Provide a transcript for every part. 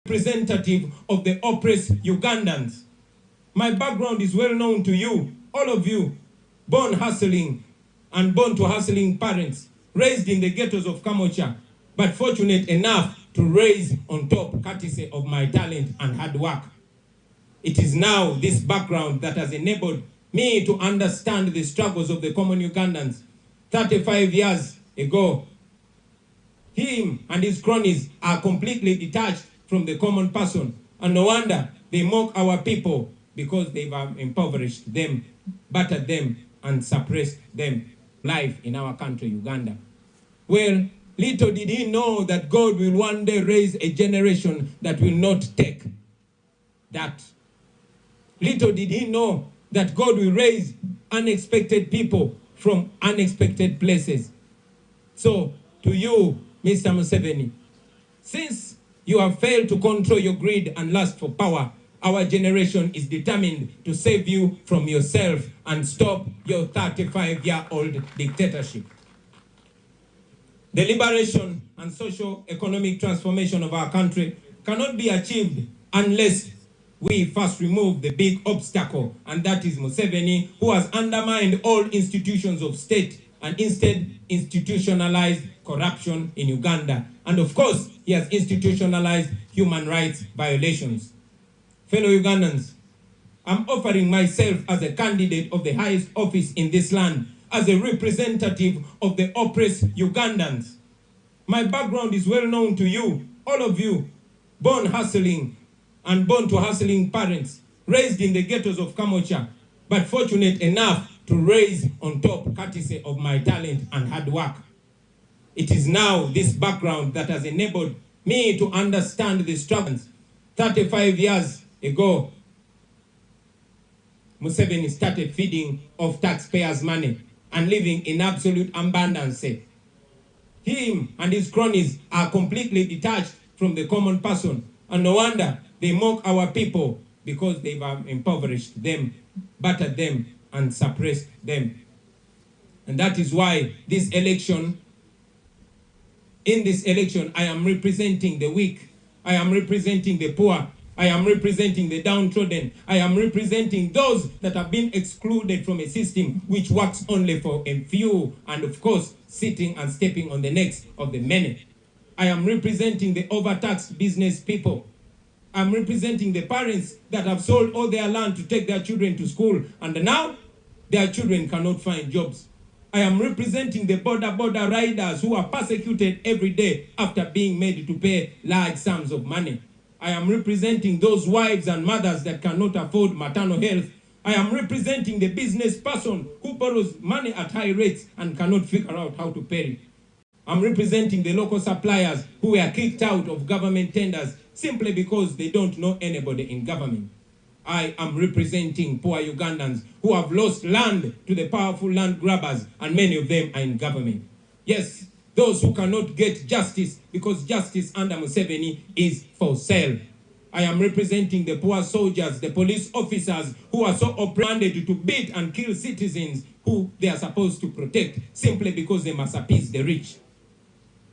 Representative of the oppressed Ugandans. My background is well known to you, all of you, born hustling and born to hustling parents, raised in the ghettos of Kamocha, but fortunate enough to raise on top courtesy of my talent and hard work. It is now this background that has enabled me to understand the struggles of the common Ugandans. 35 years ago, him and his cronies are completely detached from the common person. And no wonder they mock our people because they've impoverished them, battered them, and suppressed them. Life in our country, Uganda. Well, little did he know that God will one day raise a generation that will not take that. Little did he know that God will raise unexpected people from unexpected places. So, to you, Mr. Museveni, since you have failed to control your greed and lust for power, our generation is determined to save you from yourself and stop your 35-year-old dictatorship. The liberation and socio-economic transformation of our country cannot be achieved unless we first remove the big obstacle, and that is Museveni, who has undermined all institutions of state and instead institutionalized corruption in Uganda. And of course, he has institutionalized human rights violations. Fellow Ugandans, I'm offering myself as a candidate of the highest office in this land, as a representative of the oppressed Ugandans. My background is well known to you, all of you, born hustling and born to hustling parents, raised in the ghettos of Kamocha, but fortunate enough to raise on top courtesy of my talent and hard work. It is now this background that has enabled me to understand the struggles. 35 years ago, Museveni started feeding off taxpayers' money and living in absolute abundance. Him and his cronies are completely detached from the common person, and no wonder they mock our people because they've impoverished them, battered them, and suppressed them. And that is why in this election, I am representing the weak, I am representing the poor, I am representing the downtrodden, I am representing those that have been excluded from a system which works only for a few, and of course, sitting and stepping on the necks of the many. I am representing the overtaxed business people. I'm representing the parents that have sold all their land to take their children to school, and now their children cannot find jobs. I am representing the border riders who are persecuted every day after being made to pay large sums of money. I am representing those wives and mothers that cannot afford maternal health. I am representing the business person who borrows money at high rates and cannot figure out how to pay it. I'm representing the local suppliers who were kicked out of government tenders simply because they don't know anybody in government. I am representing poor Ugandans who have lost land to the powerful land grabbers, and many of them are in government. Yes, those who cannot get justice because justice under Museveni is for sale. I am representing the poor soldiers, the police officers who are so oppressed to beat and kill citizens who they are supposed to protect simply because they must appease the rich.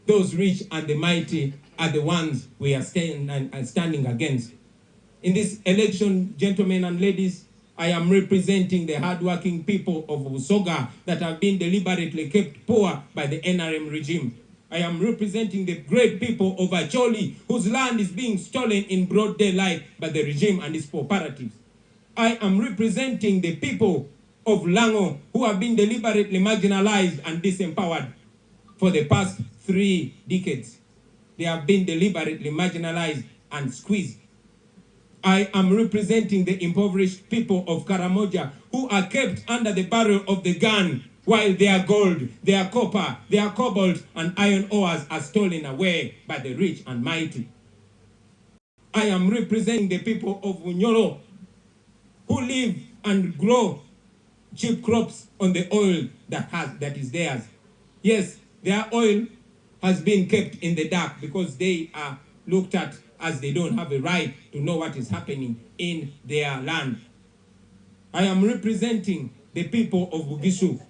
Those rich and the mighty are the ones we are standing against. In this election, gentlemen and ladies, I am representing the hardworking people of Usoga that have been deliberately kept poor by the NRM regime. I am representing the great people of Acholi, whose land is being stolen in broad daylight by the regime and its cooperatives. I am representing the people of Lango, who have been deliberately marginalized and disempowered for the past 3 decades. They have been deliberately marginalized and squeezed. I am representing the impoverished people of Karamoja who are kept under the barrel of the gun while their gold, their copper, their cobalt and iron ores are stolen away by the rich and mighty. I am representing the people of Unyolo who live and grow cheap crops on the oil that is theirs. Yes, their oil has been kept in the dark because they are looked at as they don't have a right to know what is happening in their land. I am representing the people of Bugisu,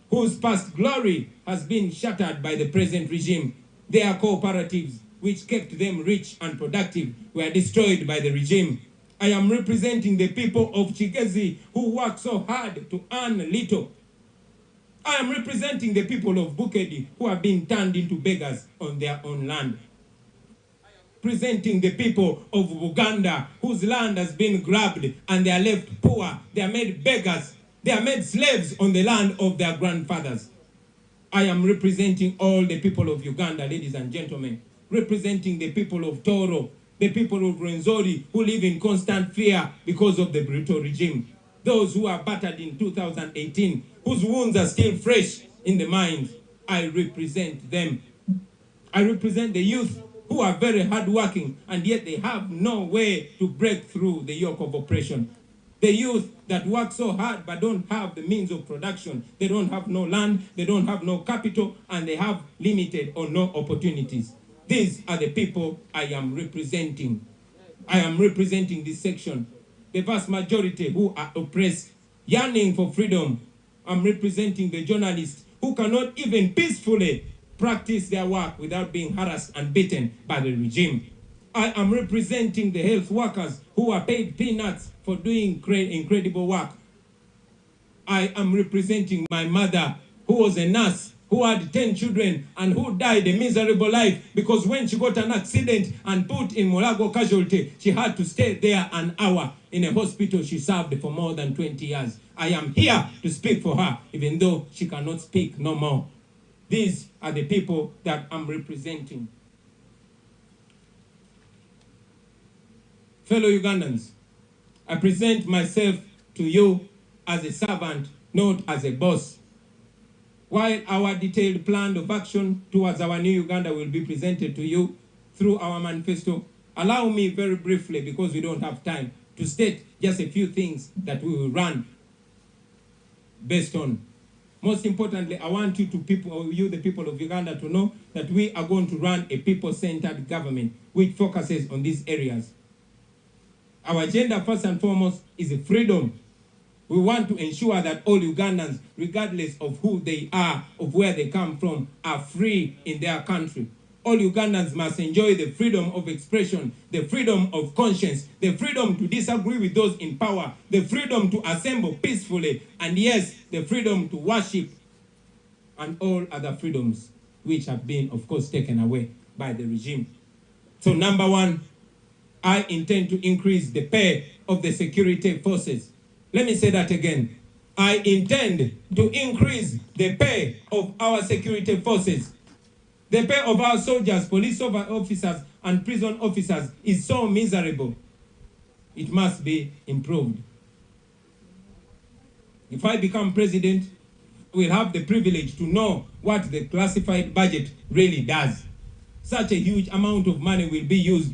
whose past glory has been shattered by the present regime. Their cooperatives, which kept them rich and productive were destroyed by the regime. I am representing the people of Chigezi who work so hard to earn little. I am representing the people of Bukedi who have been turned into beggars on their own land. Representing the people of Uganda whose land has been grabbed and they are left poor. They are made beggars. They are made slaves on the land of their grandfathers. I am representing all the people of Uganda, ladies and gentlemen. Representing the people of Toro, the people of Rwenzori who live in constant fear because of the brutal regime. Those who are battered in 2018, whose wounds are still fresh in the mind. I represent them. I represent the youth who are very hardworking and yet they have no way to break through the yoke of oppression. The youth that work so hard but don't have the means of production. They don't have no land, they don't have no capital, and they have limited or no opportunities. These are the people I am representing. I am representing this section. The vast majority who are oppressed, yearning for freedom. I'm representing the journalists who cannot even peacefully practice their work without being harassed and beaten by the regime. I am representing the health workers who are paid peanuts for doing incredible work. I am representing my mother who was a nurse, who had 10 children and who died a miserable life because when she got an accident and put in Molago casualty, she had to stay there an hour in a hospital she served for more than 20 years. I am here to speak for her, even though she cannot speak no more. These are the people that I'm representing. Fellow Ugandans, I present myself to you as a servant, not as a boss. While our detailed plan of action towards our new Uganda will be presented to you through our manifesto, allow me very briefly, because we don't have time, to state just a few things that we will run based on. Most importantly, I want you the people of Uganda, to know that we are going to run a people-centered government which focuses on these areas. Our agenda, first and foremost, is freedom. We want to ensure that all Ugandans, regardless of who they are, of where they come from, are free in their country. All Ugandans must enjoy the freedom of expression, the freedom of conscience, the freedom to disagree with those in power, the freedom to assemble peacefully, and yes, the freedom to worship, and all other freedoms which have been, of course, taken away by the regime. So number one, I intend to increase the pay of the security forces. Let me say that again. I intend to increase the pay of our security forces. The pay of our soldiers, police officers, and prison officers is so miserable. It must be improved. If I become president, we'll have the privilege to know what the classified budget really does. Such a huge amount of money will be used